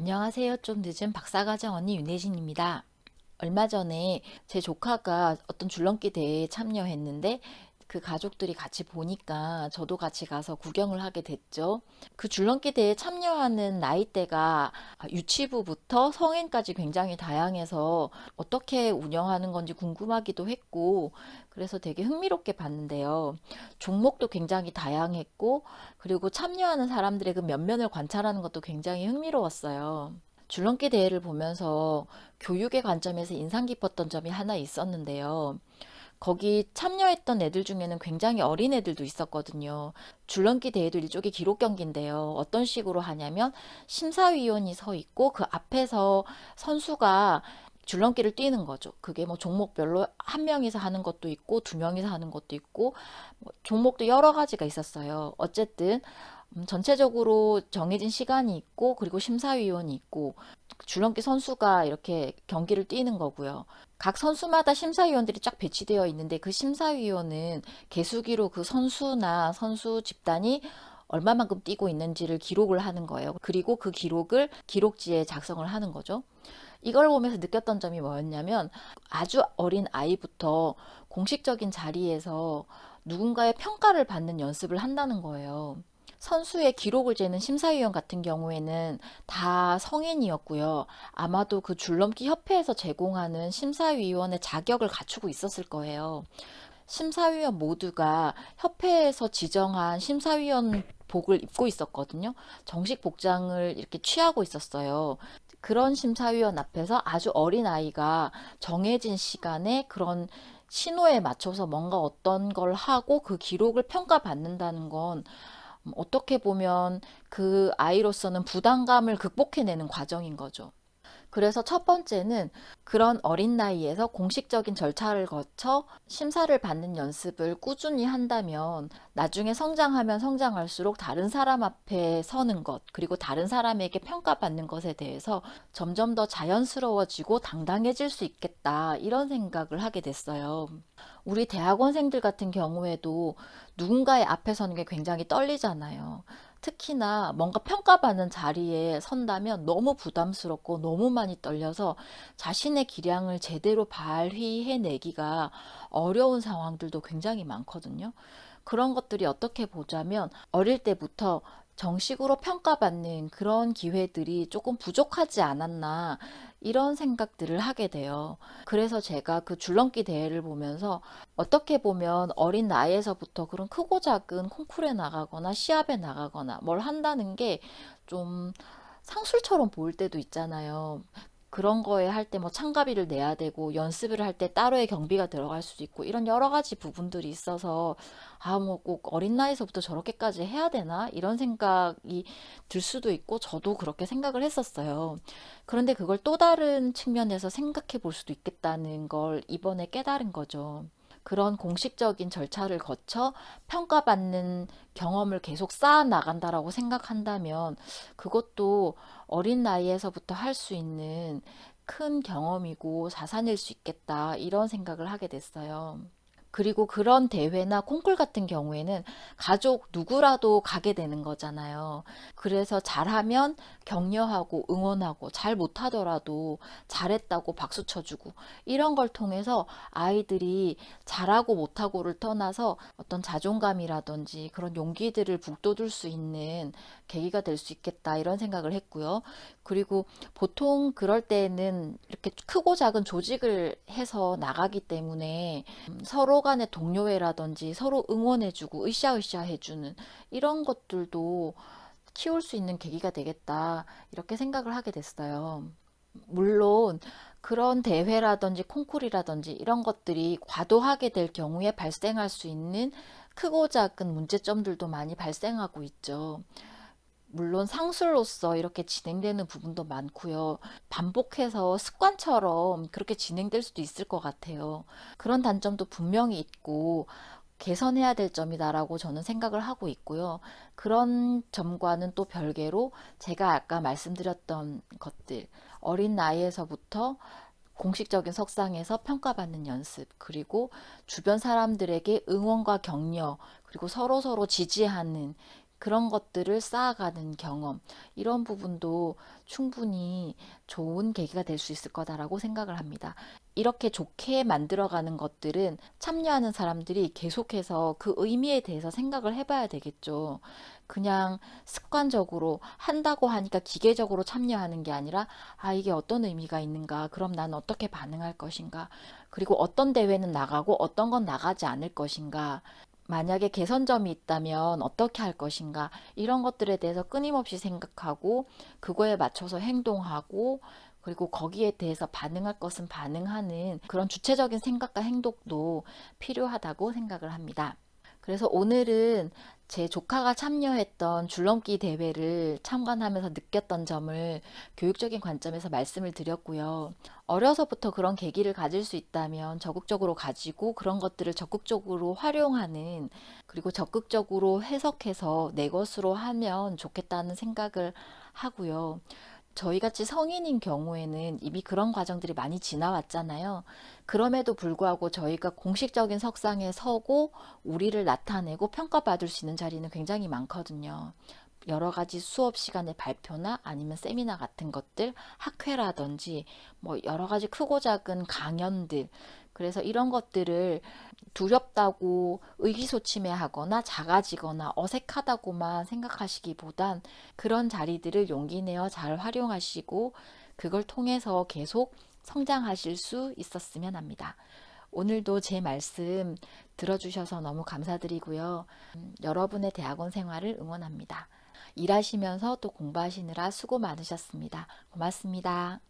안녕하세요. 좀 늦은 박사과정 언니 윤혜진입니다. 얼마 전에 제 조카가 어떤 줄넘기 대회에 참여했는데 그 가족들이 같이 보니까 저도 같이 가서 구경을 하게 됐죠. 그 줄넘기 대회에 참여하는 나이대가 유치부부터 성인까지 굉장히 다양해서 어떻게 운영하는 건지 궁금하기도 했고, 그래서 되게 흥미롭게 봤는데요. 종목도 굉장히 다양했고, 그리고 참여하는 사람들의 그 면면을 관찰하는 것도 굉장히 흥미로웠어요. 줄넘기 대회를 보면서 교육의 관점에서 인상 깊었던 점이 하나 있었는데요. 거기 참여했던 애들 중에는 굉장히 어린 애들도 있었거든요. 줄넘기 대회도 일종의 기록 경기인데요. 어떤 식으로 하냐면 심사위원이 서 있고 그 앞에서 선수가 줄넘기를 뛰는 거죠. 그게 뭐 종목별로 한 명이서 하는 것도 있고 두 명이서 하는 것도 있고 뭐 종목도 여러 가지가 있었어요. 어쨌든 전체적으로 정해진 시간이 있고 그리고 심사위원이 있고 줄넘기 선수가 이렇게 경기를 뛰는 거고요. 각 선수마다 심사위원들이 쫙 배치되어 있는데 그 심사위원은 개수기로 그 선수나 선수 집단이 얼마만큼 뛰고 있는지를 기록을 하는 거예요. 그리고 그 기록을 기록지에 작성을 하는 거죠. 이걸 보면서 느꼈던 점이 뭐였냐면 아주 어린 아이부터 공식적인 자리에서 누군가의 평가를 받는 연습을 한다는 거예요. 선수의 기록을 재는 심사위원 같은 경우에는 다 성인이었고요. 아마도 그 줄넘기 협회에서 제공하는 심사위원의 자격을 갖추고 있었을 거예요. 심사위원 모두가 협회에서 지정한 심사위원 복을 입고 있었거든요. 정식 복장을 이렇게 취하고 있었어요. 그런 심사위원 앞에서 아주 어린 아이가 정해진 시간에 그런 신호에 맞춰서 뭔가 어떤 걸 하고 그 기록을 평가받는다는 건 어떻게 보면 그 아이로서는 부담감을 극복해내는 과정인 거죠. 그래서 첫 번째는 그런 어린 나이에서 공식적인 절차를 거쳐 심사를 받는 연습을 꾸준히 한다면 나중에 성장하면 성장할수록 다른 사람 앞에 서는 것, 그리고 다른 사람에게 평가받는 것에 대해서 점점 더 자연스러워지고 당당해질 수 있겠다, 이런 생각을 하게 됐어요. 우리 대학원생들 같은 경우에도 누군가의 앞에 서는 게 굉장히 떨리잖아요. 특히나 뭔가 평가받는 자리에 선다면 너무 부담스럽고 너무 많이 떨려서 자신의 기량을 제대로 발휘해내기가 어려운 상황들도 굉장히 많거든요. 그런 것들이 어떻게 보자면 어릴 때부터 정식으로 평가받는 그런 기회들이 조금 부족하지 않았나, 이런 생각들을 하게 돼요. 그래서 제가 그 줄넘기 대회를 보면서 어떻게 보면 어린 나이에서부터 그런 크고 작은 콩쿠르에 나가거나 시합에 나가거나 뭘 한다는 게 좀 상술처럼 보일 때도 있잖아요. 그런 거에 할 때 뭐 참가비를 내야 되고 연습을 할 때 따로의 경비가 들어갈 수도 있고 이런 여러 가지 부분들이 있어서 뭐 꼭 어린 나이에서부터 저렇게까지 해야 되나, 이런 생각이 들 수도 있고 저도 그렇게 생각을 했었어요. 그런데 그걸 또 다른 측면에서 생각해 볼 수도 있겠다는 걸 이번에 깨달은 거죠. 그런 공식적인 절차를 거쳐 평가받는 경험을 계속 쌓아 나간다라고 생각한다면 그것도 어린 나이에서부터 할 수 있는 큰 경험이고 자산일 수 있겠다, 이런 생각을 하게 됐어요. 그리고 그런 대회나 콩쿨 같은 경우에는 가족 누구라도 가게 되는 거잖아요. 그래서 잘하면 격려하고 응원하고 잘 못하더라도 잘했다고 박수 쳐주고 이런 걸 통해서 아이들이 잘하고 못하고를 떠나서 어떤 자존감이라든지 그런 용기들을 북돋을 수 있는 계기가 될 수 있겠다, 이런 생각을 했고요. 그리고 보통 그럴 때는 이렇게 크고 작은 조직을 해서 나가기 때문에 서로 간의 동료애라든지 서로 응원해주고 으쌰으쌰 해주는 이런 것들도 키울 수 있는 계기가 되겠다, 이렇게 생각을 하게 됐어요. 물론 그런 대회라든지 콩쿨이라든지 이런 것들이 과도하게 될 경우에 발생할 수 있는 크고 작은 문제점들도 많이 발생하고 있죠. 물론 상술로서 이렇게 진행되는 부분도 많고요. 반복해서 습관처럼 그렇게 진행될 수도 있을 것 같아요. 그런 단점도 분명히 있고 개선해야 될 점이다라고 저는 생각을 하고 있고요. 그런 점과는 또 별개로 제가 아까 말씀드렸던 것들, 어린 나이에서부터 공식적인 석상에서 평가받는 연습, 그리고 주변 사람들에게 응원과 격려, 그리고 서로서로 지지하는 그런 것들을 쌓아가는 경험, 이런 부분도 충분히 좋은 계기가 될 수 있을 거다라고 생각을 합니다. 이렇게 좋게 만들어가는 것들은 참여하는 사람들이 계속해서 그 의미에 대해서 생각을 해봐야 되겠죠. 그냥 습관적으로 한다고 하니까 기계적으로 참여하는 게 아니라, 아, 이게 어떤 의미가 있는가? 그럼 난 어떻게 반응할 것인가? 그리고 어떤 대회는 나가고 어떤 건 나가지 않을 것인가? 만약에 개선점이 있다면 어떻게 할 것인가? 이런 것들에 대해서 끊임없이 생각하고 그거에 맞춰서 행동하고, 그리고 거기에 대해서 반응할 것은 반응하는 그런 주체적인 생각과 행동도 필요하다고 생각을 합니다. 그래서 오늘은 제 조카가 참여했던 줄넘기 대회를 참관하면서 느꼈던 점을 교육적인 관점에서 말씀을 드렸고요. 어려서부터 그런 계기를 가질 수 있다면 적극적으로 가지고 그런 것들을 적극적으로 활용하는, 그리고 적극적으로 해석해서 내 것으로 하면 좋겠다는 생각을 하고요. 저희같이 성인인 경우에는 이미 그런 과정들이 많이 지나왔잖아요. 그럼에도 불구하고 저희가 공식적인 석상에 서고 우리를 나타내고 평가받을 수 있는 자리는 굉장히 많거든요. 여러 가지 수업 시간의 발표나 아니면 세미나 같은 것들, 학회라든지 뭐 여러 가지 크고 작은 강연들. 그래서 이런 것들을 두렵다고 의기소침해하거나 작아지거나 어색하다고만 생각하시기보단 그런 자리들을 용기 내어 잘 활용하시고 그걸 통해서 계속 성장하실 수 있었으면 합니다. 오늘도 제 말씀 들어주셔서 너무 감사드리고요. 여러분의 대학원 생활을 응원합니다. 일하시면서 또 공부하시느라 수고 많으셨습니다. 고맙습니다.